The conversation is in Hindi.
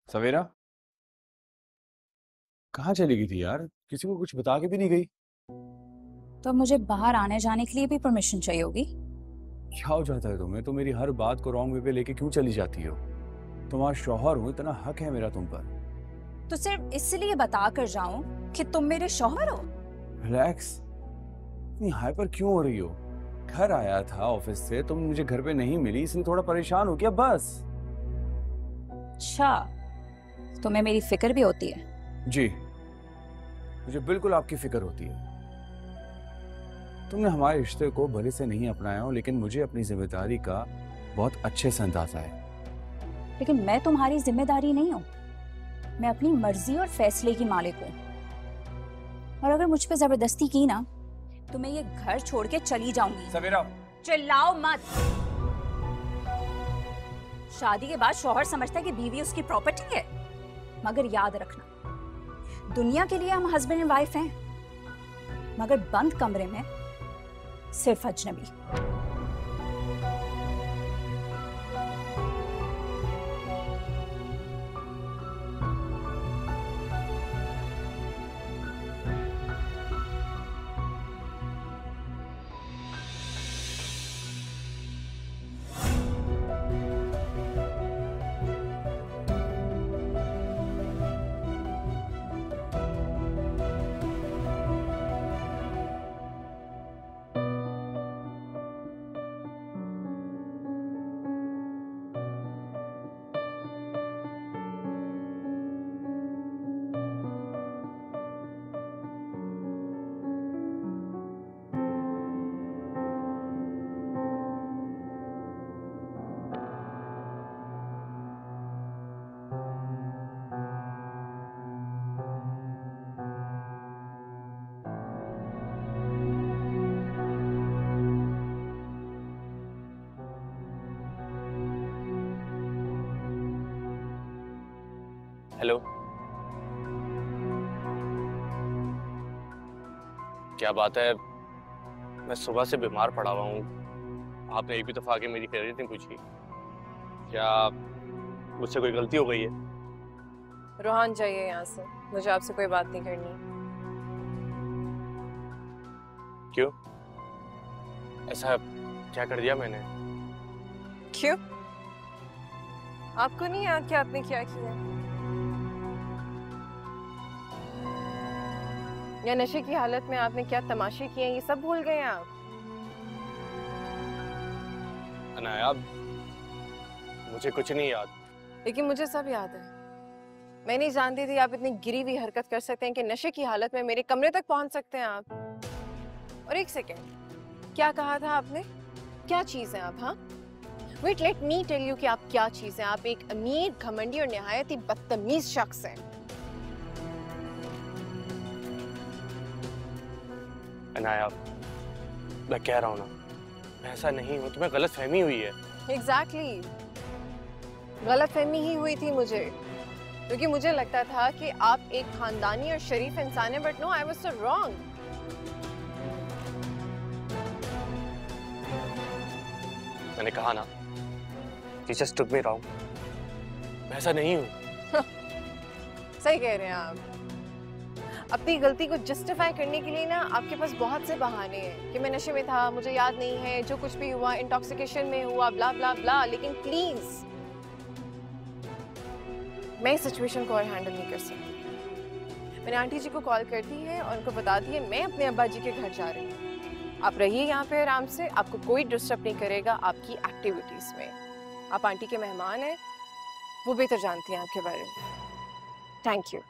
सवेरा कहाँ चली गई थी यार? किसी को कुछ बता के भी नहीं गई। तो मुझे बाहर आने जाने के लिए भी परमिशन चाहिए होगी। क्या हो जाता है तुम्हें? तो मेरी हर बात को रॉन्ग वे पे लेके क्यों चली जाती हो? तुम्हारा शौहर हूँ, इतना हक है मेरा तुम पर। तो सिर्फ इसलिए बता कर जाऊं कि तुम मेरे शौहर हो। रिलैक्स। इतनी हाइपर क्यों हो रही हो? घर आया था ऑफिस से, तुम मुझे घर पे नहीं मिली, इसलिए थोड़ा परेशान हो गया बस। अच्छा, तुम्हें मेरी फिक्र भी होती है। जी, मुझे बिल्कुल आपकी फिक्र होती है। तुमने हमारे रिश्ते को भले से नहीं अपनाया हो, लेकिन मुझे अपनी जिम्मेदारी का बहुत अच्छे से अंदाजा है। लेकिन मैं तुम्हारी जिम्मेदारी नहीं हूं। मैं अपनी मर्जी और फैसले की मालिक हूं। और अगर मुझ पे जबरदस्ती की ना, तो मैं ये घर छोड़ के चली जाऊंगी। सवेरा, चिल्लाओ मत। शादी के बाद शौहर समझता है कि बीवी उसकी प्रॉपर्टी है, मगर याद रखना, दुनिया के लिए हम हस्बैंड एंड वाइफ हैं, मगर बंद कमरे में सिर्फ अजनबी। हेलो। क्या बात है? मैं सुबह से बीमार पड़ा हुआ हूँ। आपने एक भी दफा आके मेरी खैरियत नहीं पूछी। क्या मुझसे कोई गलती हो गई है? रोहान, जाइए यहाँ से। मुझे आपसे कोई बात नहीं करनी। क्यों? ऐसा क्या कर दिया मैंने? क्यों? आपको नहीं याद कि आपने क्या किया? या नशे की हालत में आपने क्या तमाशे किए, ये सब भूल गए आप? अनाया, मुझे कुछ नहीं याद। लेकिन मुझे सब याद है। मैं नहीं जानती थी आप इतनी गिरी हुई हरकत कर सकते हैं कि नशे की हालत में मेरे कमरे तक पहुंच सकते हैं आप। और एक सेकेंड, क्या कहा था आपने? क्या चीज है आप? हाँ, wait, let me tell you कि आप क्या चीज हैं। आप एक अमीर, घमंडी और निहायत ही बदतमीज शख्स हैं। अनाया, मैं कह रहा हूँ ना, मैं ऐसा नहीं हूँ। तुम्हें गलत फहमी हुई है। एग्जैक्टली, गलत फहमी ही हुई थी मुझे, क्योंकि मुझे लगता था कि आप एक खानदानी और शरीफ इंसान हैं, but no, I was so wrong. मैंने कहा ना, you just took me wrong। मैं ऐसा नहीं हूँ। सही कह रहे हैं आप। अपनी गलती को जस्टिफाई करने के लिए ना आपके पास बहुत से बहाने हैं कि मैं नशे में था, मुझे याद नहीं है, जो कुछ भी हुआ इंटॉक्सिकेशन में हुआ, ब्ला ब्ला ब्ला। लेकिन प्लीज, मैं इस सिचुएशन को और हैंडल नहीं कर सकती। मैंने आंटी जी को कॉल कर दी है और उनको बता दी है मैं अपने अब्बा जी के घर जा रही हूँ। आप रहिए यहाँ पे आराम से, आपको कोई डिस्टर्ब नहीं करेगा आपकी एक्टिविटीज में। आप आंटी के मेहमान हैं, वो बेहतर जानती हैं आपके बारे में। Thank you.